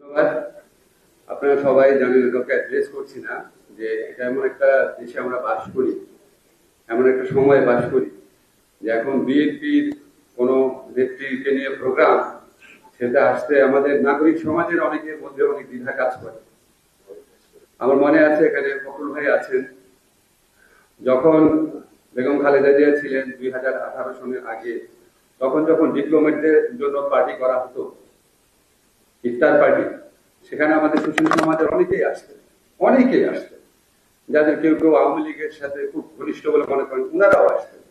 ধন্যবাদ। আপনারা সবাই জানেন, কাউকে অ্যাড্রেস করছি না, যে এটা এমন একটা দেশে আমরা বাস করি, এমন একটা সময় বাস করি যে এখন বিএনপির কোন নেত্রীকে নিয়ে প্রোগ্রাম, সেটা আসতে আমাদের নাগরিক সমাজের অনেকের মধ্যে অনেক দ্বিধা কাজ করে। আমার মনে আছে এখানে ফখরুল ভাই আছেন, যখন বেগম খালেদা জিয়া ছিলেন 2018 সনের আগে, তখন যখন ডিপ্লোমেটদের জন্য পার্টি করা হতো, ইফতার পার্টি, সেখানে আমাদের সুশীল সমাজের অনেকেই আসতেন, যাদের কেউ কেউ আওয়ামী লীগের সাথে খুব ঘনিষ্ঠ বলে মনে করেন, ওনারাও আসতেন।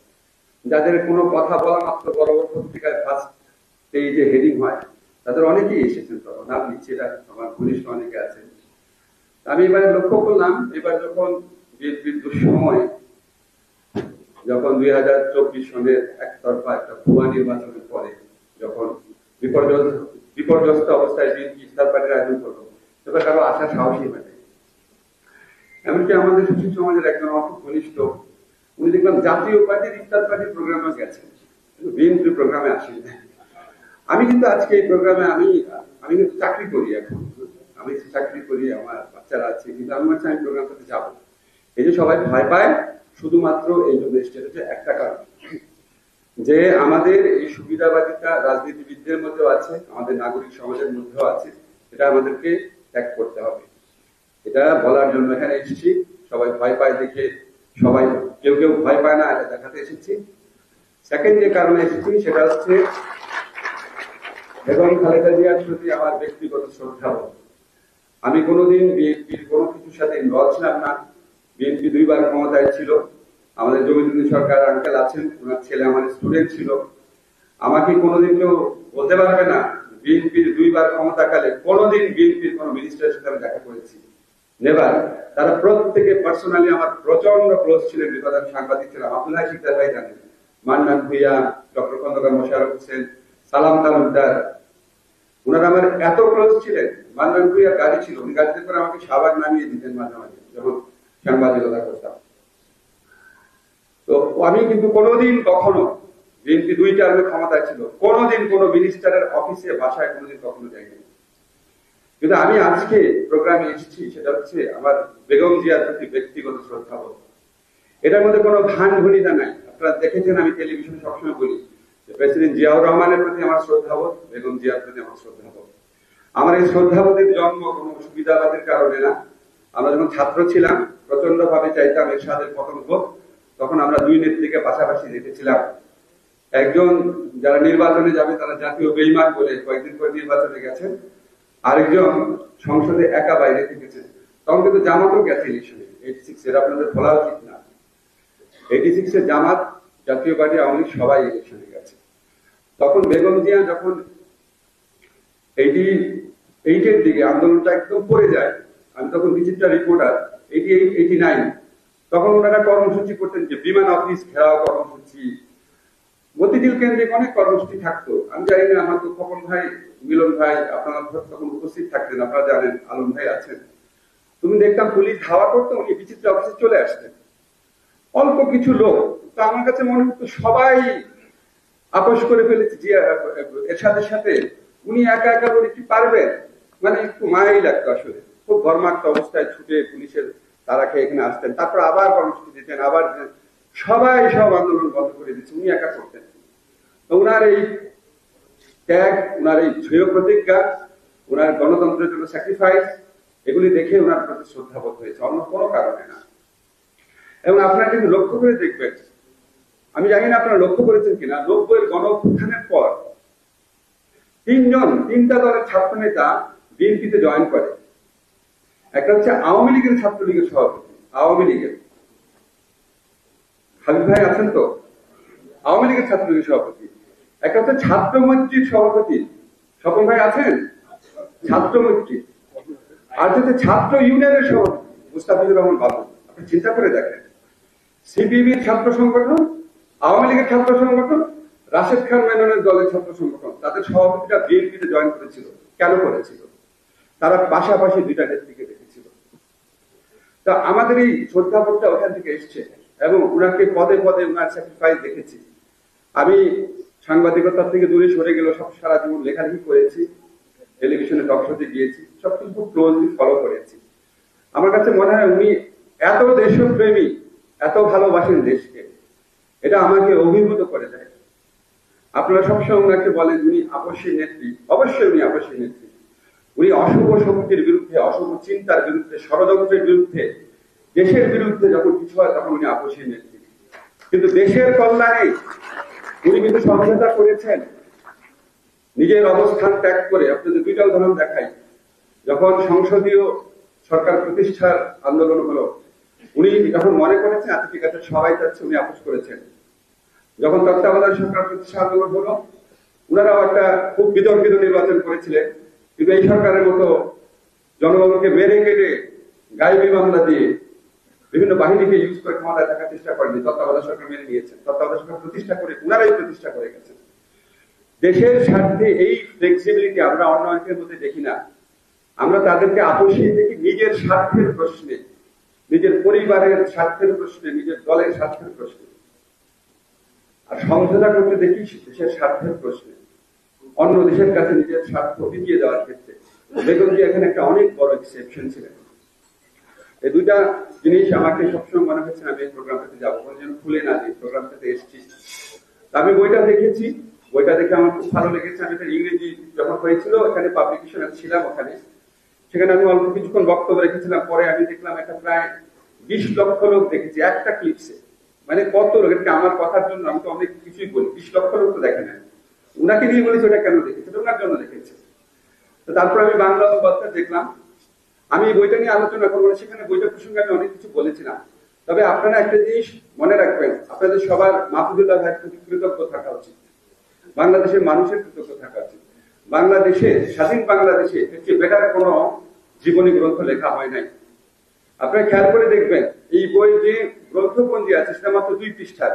যাদের কোনো কথা বলা মাত্র বড় বড় পত্রিকায় ফার্স্ট পেজে হেডিং হয়, তাদের অনেকেই এসেছেন। তখন নাম নিচ্ছে, আমার ঘনিষ্ঠ অনেকে আছেন। আমি এবারে লক্ষ্য করলাম, এবার যখন বিএনপির দুঃসময়, যখন 2024 সনের একতরফা একটা ভুয়া নির্বাচনের পরে যখন বিপর্যস্ত অবস্থায় বিএনপি ইফতার পার্টির আয়োজন করলো, এবার কারো আসার সাহসই হয়। এমনকি আমাদের সুশীল সমাজের একজন অল্প ঘনিষ্ঠ, উনি দেখলাম জাতীয় পার্টির ইফতার পার্টির প্রোগ্রামে গেছেন, কিন্তু বিএনপি প্রোগ্রামে আসেনি। আমি কিন্তু আজকে এই প্রোগ্রামে আমি কিন্তু চাকরি করি, এখন আমি চাকরি করি, আমার বাচ্চারা আছে, কিন্তু আমি হচ্ছে আমি প্রোগ্রামটাতে যাবো। এই যে সবাই ভয় পায়, শুধুমাত্র এই জন্য হচ্ছে একটা কারণ, যে আমাদের এই সুবিধাবাদিতা রাজনীতিবিদদের মধ্যেও আছে, আমাদের নাগরিক সমাজের মধ্যেও আছে। এটা আমাদেরকে ত্যাগ করতে হবে। এটা বলার জন্য এখানে এসেছি। সবাই ভয় পায় দেখে, সবাই কেউ ভয় পায় না, এটা দেখাতে এসেছি। সেকেন্ড যে কারণে এসেছি, সেটা হচ্ছে বেগম খালেদা জিয়ার প্রতি আমার ব্যক্তিগত শ্রদ্ধাবোধ। আমি কোনোদিন বিএনপির কোনো কিছুর সাথে ইনভলভ ছিলাম না। বিএনপি 2 বার ক্ষমতায় ছিল। আমাদের জমিরুদ্দিন সরকার আঙ্কেল আছেন, ওনার ছেলে আমার স্টুডেন্ট ছিল। আমাকে কোনোদিন কেউ বলতে পারবে না বিএনপির 2 বার ক্ষমতাকালে কোনোদিন বিএনপির কোন মিনিস্টারের সাথে আমি দেখা করেছি, নেভার। তারা প্রত্যেকে পার্সোনালি আমার প্রচন্ড ক্লোজ ছিলেন। বিপদ আমি সাংবাদিক ছিলাম, আব্দুল্লাহ শিকদার ভাই জানেন, মান্নান ভুইয়া, ডক্টর খন্দকার মোশাররফ হোসেন, সালাম তালুকদার, ওনারা আমার এত ক্লোজ ছিলেন। মান্নান ভুইয়া গাড়ি ছিল, উনি গাড়িতে করে আমাকে সাবাক নামিয়ে দিতেন মাঝে মাঝে যখন সাংবাদিকতা করতাম। তো আমি কিন্তু কোনোদিন কখনো, বিএনপি 2 টার্মে ক্ষমতায় ছিল, কোনোদিন কোন মিনিস্টারের অফিসে বাসায় কোনোদিন কখনো যাইনি। কিন্তু আমি আজকে প্রোগ্রামে এসেছি, সেটা হচ্ছে আমার বেগম জিয়ার প্রতি ব্যক্তিগত শ্রদ্ধাবোধ। এটার মধ্যে কোনো ভান ভনিতা নাই। আপনারা দেখেছেন, আমি টেলিভিশনে সবসময় বলি যে প্রেসিডেন্ট জিয়াউর রহমানের প্রতি আমার শ্রদ্ধাবোধ, বেগম জিয়ার প্রতি আমার শ্রদ্ধাবোধ। আমার এই শ্রদ্ধাবোধের জন্ম কোনো সুবিধাবাদের কারণে না। আমরা যখন ছাত্র ছিলাম, প্রচন্ড ভাবে চাইতাম এরশাদের পতন হোক। তখন আমরা 2 নেত্রীকে পাশাপাশি দেখেছিলাম। একজন যারা নির্বাচনে যাবে তারা জাতীয় বেঈমান বলে কয়েকদিন পরে নির্বাচনে গেছেন, আরেকজন সংসদে একা বাইরে থেকেছেন। তখন কিন্তু জামাতও গেছে ইলেকশনে 86 এর, আপনাদের বলা উচিত না। 86 এ জামাত, জাতীয় পার্টি, আওয়ামী লীগ সবাই ইলেকশনে গেছে। তখন বেগম জিয়া যখন 88 এর দিকে আন্দোলনটা একদম পড়ে যায়, আমি তখন বিচিত্রা রিপোর্টার, 88, 89, তখন ওনারা কর্মসূচি করতেন, যে বিমান অফিস ঘেরাও কর্মসূচি, মতিঝিল কেন্দ্রিক অনেক কর্মসূচি থাকতো। আমি জানি না, হয়তো খোকন ভাই, মিলন ভাই আপনারা তখন উপস্থিত থাকতেন, আপনারা জানেন, আলম ভাই আছেন। তুমি দেখতাম পুলিশ ধাওয়া করতো, উনি বিচিত্রা অফিসে চলে আসতেন, অল্প কিছু লোক। তো আমার কাছে মনে হতো সবাই আপোষ করে ফেলেছে এরশাদের সাথে, উনি একা একা বলে কি পারবেন? মানে একটু মায়াই লাগতো আসলে। খুব ঘর্মাক্ত অবস্থায় ছুটে পুলিশের তারা খেয়ে এখানে আসতেন, তারপর আবার কর্মসূচি দিতেন, আবার সবাই সব আন্দোলন বন্ধ করে দিচ্ছে, উনি একা করতেন। তো উনার এই ত্যাগ, উনার এই দৃঢ় প্রতিজ্ঞা, উনার গণতন্ত্রের জন্য স্যাক্রিফাইস, এগুলি দেখে উনার প্রতি শ্রদ্ধাবোধ হয়েছে, অন্য কোনো কারণে না। এবং আপনারা কিন্তু লক্ষ্য করে দেখবেন, আমি জানি না আপনারা লক্ষ্য করেছেন কিনা, 90 এর গণ অভ্যুত্থানের পর 3টা দলের ছাত্র নেতা বিএনপিতে জয়েন করে। একটা হচ্ছে আওয়ামী লীগের ছাত্রলীগের সভাপতি, আওয়ামী লীগের হাবিব ভাই আছেন তো, আওয়ামী লীগের ছাত্রলীগের সভাপতি। একটা হচ্ছে ছাত্র মৈত্রীর সভাপতি, স্বপন ভাই আছেন, ছাত্র মৈত্রী। আর হচ্ছে ছাত্র ইউনিয়নের সভাপতি মুস্তাফিজুর রহমান বাবু। আপনি চিন্তা করে দেখেন, সিপিবির ছাত্র সংগঠন, আওয়ামী লীগের ছাত্র সংগঠন, রাশেদ খান মেননের দলের ছাত্র সংগঠন, তাদের সভাপতিরা বিএনপিতে জয়েন করেছিল। কেন করেছিল? তারা পাশাপাশি 2টা নেত্রীকে দেখেছিল। তা আমাদের এই শ্রদ্ধাবোধটা ওখান থেকে এসছে, এবং উনাকে পদে পদে উনার স্যাক্রিফাইস দেখেছি। আমি সাংবাদিকতার থেকে দূরে সরে গেলেও সারা জীবন লেখালেখি করেছি, টেলিভিশনে টক শোতে গিয়েছি। সবকিছু খুব ক্লোজলি ফলো করেছি। আমার কাছে মনে হয় উনি এত দেশপ্রেমী, এত ভালোবাসেন দেশকে, এটা আমাকে অভিভূত করে দেয়। আপনারা সবসময় ওনাকে বলেন উনি আপসী নেত্রী, অবশ্যই উনি আপসী নেত্রী। উনি অশুভ শক্তির বিরুদ্ধে, অশুভ চিন্তার বিরুদ্ধে, ষড়যন্ত্রের বিরুদ্ধে, দেশের বিরুদ্ধে যখন কিছু হয় তখন উনি আপসী নেত্রী। কিন্তু দেশের কল্যাণে উনি কিন্তু সমঝোতা করেছেন, নিজের অবস্থান ত্যাগ করে। আপনাদের দুইটা উদাহরণ দেখাই। যখন সংসদীয় সরকার প্রতিষ্ঠার আন্দোলন হলো, উনি যখন মনে করেছেন আচ্ছা ঠিক আছে সবাই চাচ্ছে, উনি আপোষ করেছেন। যখন তত্ত্বাবধায়ক সরকার প্রতিষ্ঠা আন্দোলন হলো, ওনারাও একটা খুব বিতর্কিত নির্বাচন করেছিলেন, কিন্তু এই সরকারের মতো জনগণকে মেরে কেটে গায়েবী মামলা দিয়ে বিভিন্ন বাহিনীকে ইউজ করে ক্ষমতায় থাকার চেষ্টা করেনি। তত্ত্বাবধায়ক সরকার মেনে নিয়েছেন, তত্ত্বাবধায়ক সরকার প্রতিষ্ঠা করে ওনারাই প্রতিষ্ঠা করে গেছেন। দেশের স্বার্থে এই ফ্লেক্সিবিলিটি আমরা অন্য অনেকের মধ্যে দেখি না। আমরা তাদেরকে আপোষী দেখি নিজের স্বার্থের প্রশ্নে, নিজের পরিবারের স্বার্থের প্রশ্নে, নিজের দলের স্বার্থের প্রশ্নে, আর সমঝোতা করতে দেখি দেশের স্বার্থের প্রশ্নে, অন্য দেশের কাছে নিজের স্বার্থ বিকিয়ে দেওয়ার ক্ষেত্রে। বেগম জি এখানে একটা অনেক বড় এক্সেপশন ছিলেন। এই দুইটা জিনিস আমাকে সবসময় মনে হচ্ছে আমি এই প্রোগ্রামটাতে যাবো, কোনো যেন খুলে না দিই, প্রোগ্রামটাতে এসেছি। আমি বইটা দেখেছি, বইটা দেখে আমার খুব ভালো লেগেছে। আমি ইংরেজি যখন হয়েছিল এখানে পাবলিকেশন ছিলাম ওখানে, সেখানে আমি অল্প কিছুক্ষণ বক্তব্য রেখেছিলাম। পরে আমি দেখলাম একটা প্রায় 20 লক্ষ লোক দেখেছি একটা ক্লিপসে। মানে কত লোক, এটা আমার কথার জন্য আমি তো অনেক কিছুই বলি, 20 লক্ষ লোক তো দেখে নেয়। উনাকে নিয়ে বলেছি ওটা কেন দেখেছে, ওনার জন্য দেখেছে। তো তারপর আমি বাংলা অনুবাদটা দেখলাম। আমি বইটা নিয়ে আলোচনা করবো না, সেখানে বইটা প্রসঙ্গে আমি অনেক কিছু বলেছিলাম। তবে আপনারা একটা জিনিস মনে রাখবেন, আপনাদের সবার মাহফুজুল্লাহ ভাইয়ের প্রতি কৃতজ্ঞ থাকা উচিত, বাংলাদেশের মানুষের কৃতজ্ঞ থাকা উচিত। বাংলাদেশে, স্বাধীন বাংলাদেশে এর চেয়ে বেটার কোন জীবনী গ্রন্থ লেখা হয় নাই। আপনারা খেয়াল করে দেখবেন এই বই যে গ্রন্থপঞ্জি আছে সেটা মাত্র 2 পৃষ্ঠার।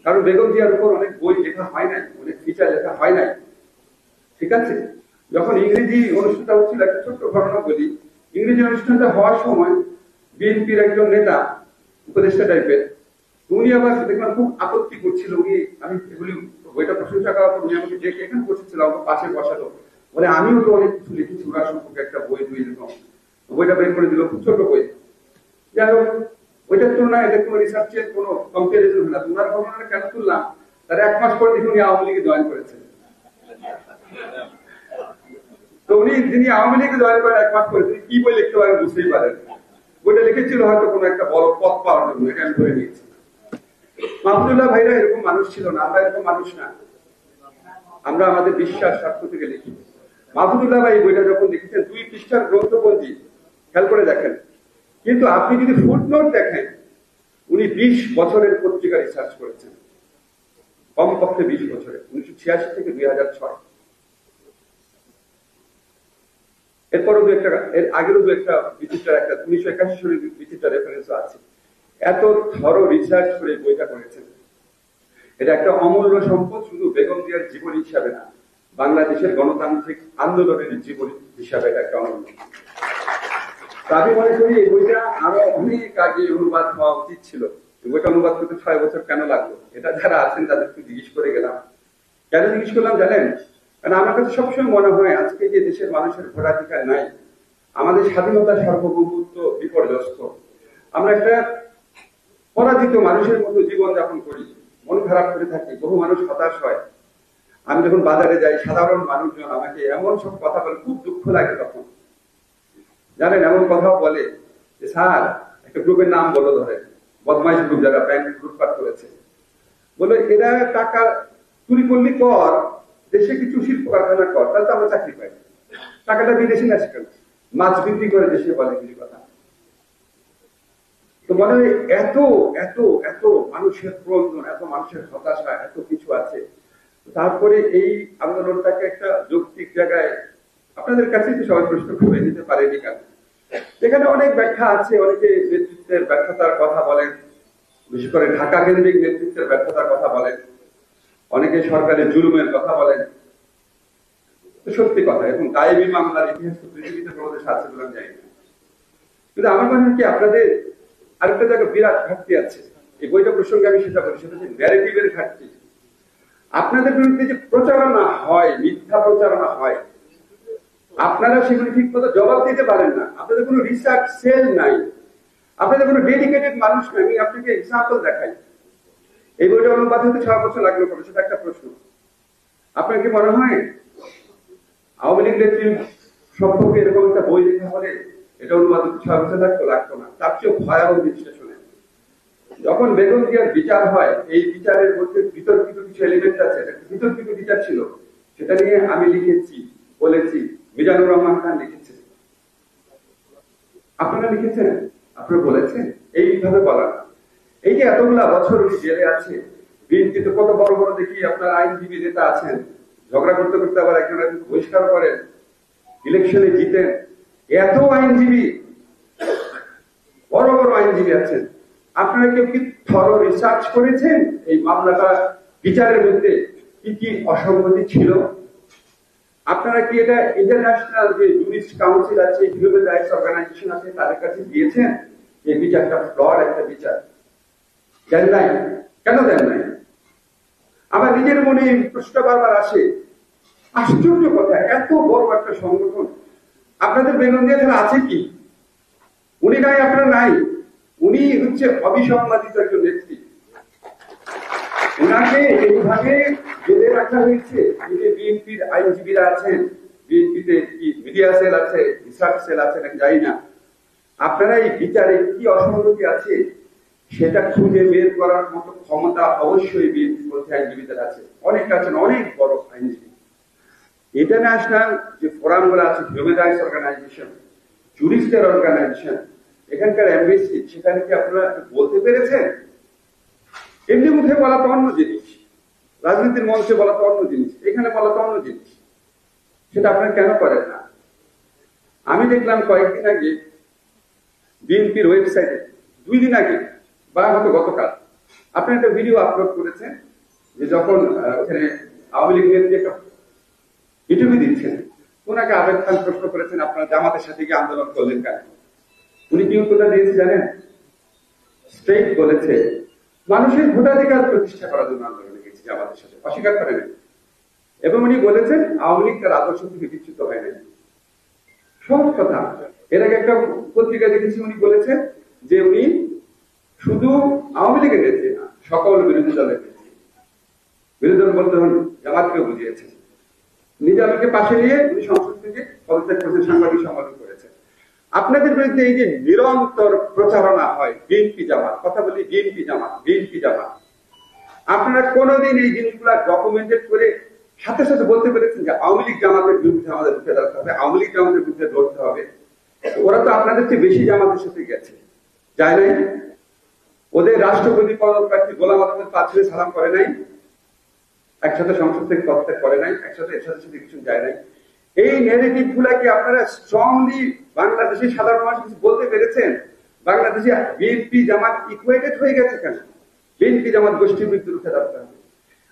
কারণ বেগম জিয়ার উপর অনেক বই লেখা হয় নাই, অনেক ফিচার লেখা হয় নাই, ঠিক আছে। যখন ইংরেজি অনুষ্ঠানটা হচ্ছিল, একটা ছোট্ট ঘটনা বলি। ইংরেজি অনুষ্ঠানটা হওয়ার সময় বিএনপির একজন নেতা, উপদেষ্টা টাইপের, উনি আবার দেখলাম খুব আপত্তি করছিল। উনি, আমি এগুলি বইটা প্রশংসা করার পর উনি আমাকে ডেকে এখানে বসেছিল, আমাকে পাশে বসালো, বলে আমিও তো অনেক কিছু লিখেছি ওরা সম্পর্কে, একটা বই দুই এরকম। বইটা বের করে দিল, খুব ছোট বই। যাই হোক, ওইটার তুলনায় এটা কোনো রিসার্চের কোনো কম্পারিজন হয় না। তোমার ঘটনাটা কেন তুললাম, তার 1 মাস পরে দেখুন উনি আওয়ামী লীগে জয়েন করেছেন। তো উনি যিনি আওয়ামী লীগে জয়েন করেন 1 মাস পরে, তিনি কি বই লিখতে পারেন বুঝতেই পারেন। বইটা লিখেছিল হয়তো কোনো একটা বড় পদ পাওয়ার জন্য, এটা আমি ধরে নিয়েছি। মাহফুজুল্লাহ ভাইরা এরকম মানুষ ছিল না, আমরা এরকম মানুষ না। আমরা আমাদের বিশ্বাস স্বার্থ থেকে লিখি। মাহফুজুল্লাহ ভাই বইটা যখন লিখেছেন 2 পৃষ্ঠার গ্রন্থপঞ্জি, খেয়াল করে দেখেন। কিন্তু আপনি যদি ফুটনোট দেখেন, উনি 20 বছরের পত্রিকা রিসার্চ করেছেন, কমপক্ষে 20 বছরে, 1986 থেকে 2006। এরপরও দু একটা, এর আগেরও দু একটা বিচিত্র, একটা 1981 সালের বিচিত্র রেফারেন্সও আছে। এত থরো রিসার্চ করে বইটা করেছেন। এটা একটা অমূল্য সম্পদ, শুধু বেগম জিয়ার জীবনী হিসাবে না, বাংলাদেশের গণতান্ত্রিক আন্দোলনের জীবনী হিসাবে এটা একটা অমূল্য। আমি মনে করি এই বইটা আরো অনেক আগে অনুবাদ হওয়া উচিত ছিল। বইটা অনুবাদ করতে 6 বছর কেন লাগলো, এটা যারা আছেন তাদেরকে জিজ্ঞেস করে গেলাম। কেন জিজ্ঞেস করলাম জানেন? কারণ আমার কাছে সবসময় মনে হয় আজকে যে দেশের মানুষের ভোটাধিকার নাই, আমাদের স্বাধীনতা সার্বভৌমত্ব বিপর্যস্ত, আমরা একটা পরাজিত মানুষের মতো জীবন যাপন করি, মন খারাপ করে থাকি, বহু মানুষ হতাশ হয়। আমি যখন বাজারে যাই, সাধারণ মানুষজন আমাকে এমন সব কথা বলে, খুব দুঃখ লাগে তখন। জানেন, এমন কথাও বলে যে স্যার, একটা গ্রুপের নাম বলো, ধরে বদমাইশ গ্রুপ, যারা ব্যাংক লুটপাট করেছে, বলে এরা টাকা চুরি করলি কর, দেশে কিছু শিল্প কারখানা কর, তাহলে তো আমরা চাকরি পাই। টাকাটা বিদেশে না সেখানে মাছ বিক্রি করে দেশে, বলে কিছু কথা। তো মনে হয় এত এত এত মানুষের প্রয়োজন, এত মানুষের হতাশা, এত কিছু আছে। তারপরে এই আন্দোলনটাকে একটা যৌক্তিক জায়গায় আপনাদের কাছে তো সবাই প্রশ্ন করে নিতে পারেনি কেন? এখানে অনেক ব্যাখ্যা আছে, অনেকে নেতৃত্বের ব্যর্থতার কথা বলেন, বিশেষ করে ঢাকা কেন্দ্রিক নেতৃত্বের ব্যর্থতার কথা বলেন, অনেকে সরকারের জুলুমের কথা বলেন। সত্যি কথা, এখন গায়েবী মামলার ইতিহাস তো পৃথিবীতে কোনো দেশে আছে বলে আমি জানি না। কিন্তু আমার মনে হয় কি, আপনাদের আরেকটা জায়গায় বিরাট ঘাটতি আছে। এই বইটা প্রসঙ্গে আমি সেটা বলি, সেটা হচ্ছে ন্যারেটিভের ঘাটতি। আপনাদের বিরুদ্ধে যে প্রচারণা হয়, মিথ্যা প্রচারণা হয়, আপনারা সেগুলি ঠিক মতো জবাব দিতে পারেন না। আপনাদের কোনো রিসার্চ সেল নাই, আপনাদের কোনো ডেডিকেটেড মানুষ নাই। আমি আপনাকে এক্সাম্পল দেখাই। এই বইটা অনুবাদ হতে 6 বছর লাগলো কেন, সেটা একটা প্রশ্ন। আপনার কি মনে হয় আওয়ামী লীগ নেত্রীর সম্পর্কে এরকম একটা বই লেখা হলে এটা অনুবাদ হতে 6 বছর লাগতো না? তার চেয়ে ভয়াবহ জিনিসটা শুনে, যখন বেগম জিয়ার বিচার হয়, এই বিচারের মধ্যে বিতর্কিত কিছু এলিমেন্ট আছে, বিতর্কিত বিচার ছিল, সেটা নিয়ে আমি লিখেছি, বলেছি, মিজানুর রহমান খান লিখেছেন, আপনারা লিখেছেন, আপনারা বলেছেন। এইভাবে বলা না। এই যে এতগুলা বছর উনি জেলে আছে, বিএনপিতে কত বড় বড় দেখি আপনার আইনজীবী নেতা আছেন, ঝগড়া করতে করতে আবার একজন বহিষ্কার করেন, ইলেকশনে জিতেন, এত আইনজীবী, বড় বড় আইনজীবী আছেন। আপনারা কেউ কি থরো রিসার্চ করেছেন এই মামলাটা বিচারের মধ্যে কি কি অসঙ্গতি ছিল? আপনারা কি এটা ইন্টারন্যাশনাল যে জুরিস্ট কাউন্সিল আছে, হিউম্যান রাইটস অর্গানাইজেশন আছে, তাদের কাছে দিয়েছেন যে বিচারটা ফ্লড একটা বিচার? দেন নাই। কেন দেন নাই? আমার নিজের মনে প্রশ্নটা বারবার আসে, আশ্চর্য কথা, এত বড় একটা সংগঠন, আপনাদের বেগম জিয়া ছাড়া আছে কি? উনি নাই, আপনারা নাই। উনি হচ্ছে অবিসংবাদিত একজন ব্যক্তি। উনাকে এইভাবে জেলে রাখা হয়েছে। বিএনপির আইনজীবীরা আছেন, বিএনপিতে কি মিডিয়া সেল আছে, রিসার্চ সেল আছে নাকি জানি না, আপনারা এই বিচারে কি অসঙ্গতি আছে সেটা খুঁজে বের করার মতো ক্ষমতা অবশ্যই বিএনপির মধ্যে আইনজীবীদের আছে, অনেক আছেন, অনেক বড় আইনজীবী। ইন্টারন্যাশনাল যে ফোরাম গুলো আছে, হিউম্যান রাইটস অর্গানাইজেশন, জুরিস্টের অর্গানাইজেশন, এখানকার এমবেসি, সেখানে কি আপনারা বলতে পেরেছেন? এমনি মুখে বলা তো অন্য জিনিস, রাজনীতির মঞ্চে বলা তো অন্য জিনিস, এখানে বলা তো অন্য জিনিস। সেটা আপনারা কেন করেন না? আমি দেখলাম কয়েকদিন আগে বিএনপির ওয়েবসাইটে, 2 দিন আগে বা হয়তো গতকাল, আপনি একটা ভিডিও আপলোড করেছেন যে যখন ওখানে আওয়ামী লীগ নেত্রী একটা ইন্টারভিউ দিচ্ছেন, ওনাকে আবেদ খান প্রশ্ন করেছেন আপনারা জামাতের সাথে গিয়ে আন্দোলন করলেন কেন? উনি কি উত্তরটা দিয়েছে জানেন? স্ট্রেট বলেছে, মানুষের ভোটাধিকার প্রতিষ্ঠা করার জন্য আন্দোলনে গেছি জামাতের সাথে, অস্বীকার করেন। এবং উনি বলেছেন আওয়ামী লীগ তার আদর্শ থেকে বিচ্যুত হয় নাই। সহজ কথা। এর আগে একটা পত্রিকা দেখেছি, উনি বলেছেন যে উনি শুধু আওয়ামী লীগের নেত্রী না, সকল বিরোধী দলের নেত্রী। বিরোধী দল বলতে জামাতকেও বুঝিয়েছেন। নিজামীকে পাশে নিয়ে উনি সংসদ থেকে পদত্যাগ করেছেন, সাংবাদিক সম্মেলন করেছেন। আপনাদের বিরুদ্ধে এই যে নিরন্তর প্রচারণা হয় বিএনপি জামাত, কথা বলি বিএনপি জামাত, বিএনপি জামাত, আপনারা কোনোদিন এই জিনিসগুলা ডকুমেন্টেড করে সাথে সাথে বলতে পেরেছেন যে আওয়ামী লীগ জামাতের বিরুদ্ধে আমাদের উঠে দাঁড়াতে হবে, আওয়ামী লীগ জামাতের বিরুদ্ধে লড়তে হবে? ওরা তো আপনাদের চেয়ে বেশি জামাতের সাথে গেছে, যায় নাই? ওদের রাষ্ট্রপতি পদপ্রার্থী গোলাম আজমের পা ছুঁয়ে সালাম করে নাই, একসাথে সংসদ থেকে পদত্যাগ করে নাই, একসাথে এর সাথে সাথে কিছু যায় নাই। এই নেগেটিভ গুলা কি আপনারা স্ট্রংলি বাংলাদেশের সাধারণ মানুষ কিছু বলতে পেরেছেন? বাংলাদেশে বিএনপি জামাত ইকুয়েটেড হয়ে গেছে কেন? বিএনপি জামাত গোষ্ঠীর বিরুদ্ধে উঠে দাঁড়াতে হবে।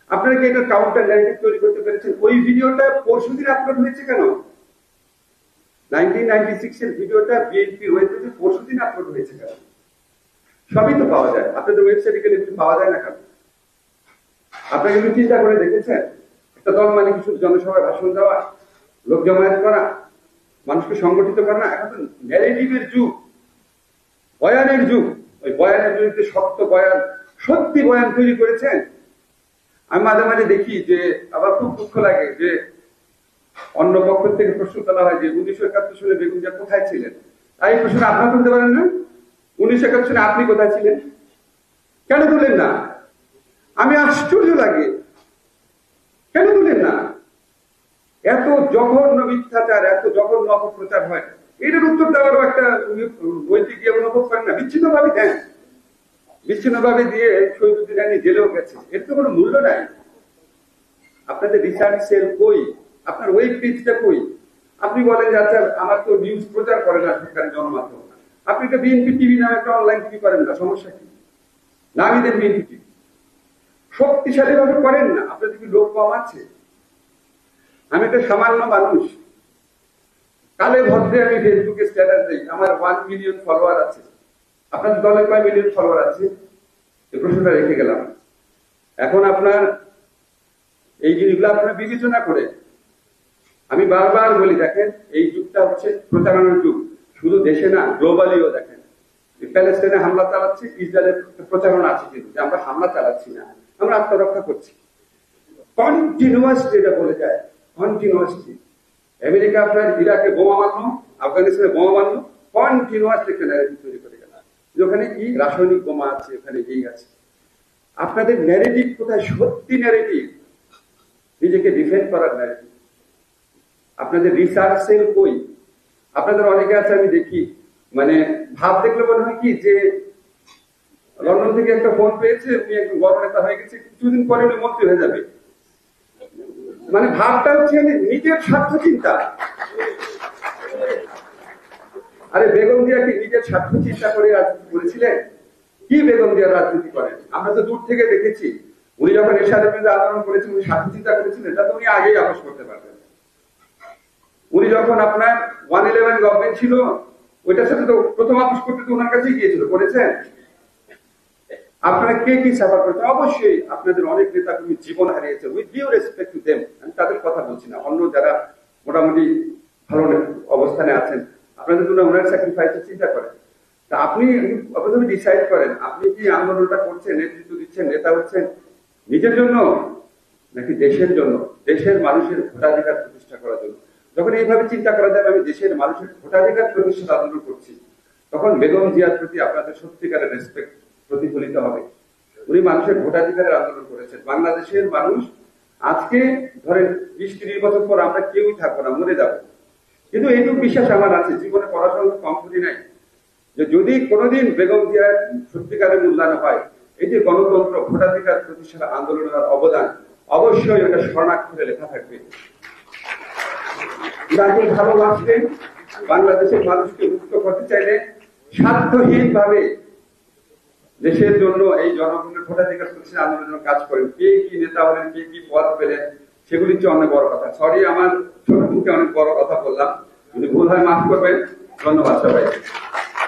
আপনারা কি এটা কাউন্টার ন্যারেটিভ তৈরি করতে পেরেছেন? ওই ভিডিওটা পরশুদিন আপলোড হয়েছে কেন? 1996 এর ভিডিওটা বিএনপির ওয়েবসাইটে পরশুদিন আপলোড হয়েছে কেন? সবই তো পাওয়া যায়, আপনাদের ওয়েবসাইটে গেলে একটু পাওয়া যায় না কেন? আপনারা কিন্তু চিন্তা করে দেখেছেন, একটা দল মানে কিছু জনসভায় ভাষণ দেওয়া, লোক জমায়েত করা, মানুষকে সংগঠিত করা না? এখন তো ন্যারেটিভের যুগ, বয়ানের যুগ। ওই বয়ানের বিরুদ্ধে শক্ত বয়ান, সত্যি বয়ান তৈরি করেছেন। আমি মাঝে মাঝে দেখি যে আবার খুব দুঃখ লাগে যে অন্য পক্ষ থেকে প্রশ্ন তোলা হয় যে 1971 সালে বেগম জিয়া কোথায় ছিলেন। তাই এই প্রশ্ন আপনারা তুলতে পারেন না? 1971 সালে আপনি কোথায় ছিলেন? কেন তুলেন না? আমি আশ্চর্য লাগে, কেন তুলেন না? এত জঘন্য মিথ্যাচার, এত জঘন্য অপপ্রচার হয়, এটার উত্তর দেওয়ারও একটা নৈতিক অনুভব করেন না? বিচ্ছিন্নভাবে দেন, বিচ্ছিন্নভাবে দিয়ে শহীদুদ্দিন রানী জেলেও গেছে, এর তো কোনো মূল্য নাই। আপনাদের রিসার্চ সেল কই? আপনার ওয়েব পেজটা কই? আপনি বলেন যে আচ্ছা আমার তো নিউজ প্রচার করে না সরকারি জনমাধ্যম, আপনি তো বিএনপি টিভি নামে একটা অনলাইন টিভি করেন না, সমস্যা কি? নামই দেন বিএনপি টিভি, শক্তিশালী ভাবে করেন না। আপনাদের কি লোক কম আছে? আমি তো সামান্য মানুষ, কালে ভদ্রে আমি ফেসবুকে স্ট্যাটাস দিই, আমার 1 মিলিয়ন ফলোয়ার আছে। আপনাদের দলের কয় মিলিয়ন ফলোয়ার আছে? এই প্রশ্নটা রেখে গেলাম। এখন আপনার এই জিনিসগুলো আপনারা বিবেচনা করে আমি বারবার বলি, দেখেন এই যুগটা হচ্ছে প্রচারণার যুগ, শুধু দেশে না গ্লোবালিও। দেখেন প্যালেস্টাইনে হামলা চালাচ্ছে, ইসরায়েলের প্রচারণা আছে কিন্তু যে আমরা হামলা চালাচ্ছি না, আমরা আত্মরক্ষা করছি। কন্টিনিউয়াসলি এটা বলে যায়, কন্টিনিউয়াসলি। আমেরিকা আপনার ইরাকে বোমা মারলো, আফগানিস্তানে বোমা মারলো, কন্টিনিউয়াসলি একটা ন্যারেটিভ তৈরি করে গেল যে ওখানে কি রাসায়নিক বোমা আছে, ওখানে এই আছে। আপনাদের ন্যারেটিভ কোথায়? সত্যি ন্যারেটিভ, নিজেকে ডিফেন্ড করার ন্যারেটিভ। আপনাদের রিসার্চ সেল কই? আপনাদের অনেকে আছে আমি দেখি, মানে ভাব দেখলে মনে হয় কি যে লন্ডন থেকে একটা ফোন পেয়েছে, উনি একটু বড় নেতা হয়ে গেছে, কিছুদিন পরে উনি মন্ত্রী হয়ে যাবে। মানে ভাবটা হচ্ছে নিজের স্বার্থ চিন্তা। আরে বেগম জিয়া কি নিজের স্বার্থ চিন্তা করে রাজনীতি করেছিলেন? কি বেগম জিয়া রাজনীতি করেন? আমরা তো দূর থেকে দেখেছি, উনি যখন এরশাদের বিরুদ্ধে আন্দোলন করেছেন, উনি স্বার্থ চিন্তা করেছিলেন, তা তো উনি আগেই আপোষ করতে পারবেন। উনি যখন আপনার 111 গভর্নমেন্ট ছিল, ওইটার সাথে তো প্রথম আপোষ করতে তো ওনার কাছেই গিয়েছিল, করেছেন? আপনারা কে কি সাফার করেছেন? অবশ্যই আপনাদের অনেক নেতা কর্মী জীবন হারিয়েছে, with due respect to them. আমি তাদের কথা বলছি না, অন্য যারা মোটামুটি ভালো অবস্থানে আছেন, আপনাদের জন্য ওনার স্যাক্রিফাইসের চিন্তা করেন। তা আপনি প্রথমে ডিসাইড করেন, আপনি কি আন্দোলনটা করছেন, নেতৃত্ব দিচ্ছেন, নেতা হচ্ছেন নিজের জন্য নাকি দেশের জন্য, দেশের মানুষের ভোটাধিকার প্রতিষ্ঠা করার জন্য? যখন এইভাবে চিন্তা করা যাবে আমি দেশের মানুষের ভোটাধিকার প্রতিষ্ঠার আন্দোলন করছি, তখন বেগম জিয়ার প্রতি আপনাদের সত্যিকারের রেসপেক্ট প্রতিফলিত হবে। উনি মানুষের ভোটাধিকারের আন্দোলন করেছেন। বাংলাদেশের মানুষ আজকে ধরেন 20-30 বছর পর আমরা কেউই থাকবো না, মরে যাবো, কিন্তু এইটুকু বিশ্বাস আমার আছে, জীবনে পড়াশোনা কম করি নাই, যে যদি কোনোদিন বেগম জিয়ার সত্যিকারের মূল্যায়ন হয়, এই যে গণতন্ত্র ভোটাধিকার প্রতিষ্ঠার আন্দোলনের অবদান, অবশ্যই ওটা স্বর্ণাক্ষরে লেখা থাকবে। যাকে ভালোবাসবেন, বাংলাদেশের মানুষকে মুক্ত করতে চাইলে স্বার্থহীন ভাবে দেশের জন্য এই জনগণের ভোটাধিকার প্রতিষ্ঠা আন্দোলনের কাজ করেন। কে কি নেতা হলেন, কে কি পদ পেলেন, সেগুলি হচ্ছে অনেক বড় কথা। সরি, আমার ছোট মুখে অনেক বড় কথা বললাম, যদি ভুল হয় মাফ করবেন। ধন্যবাদ সবাই।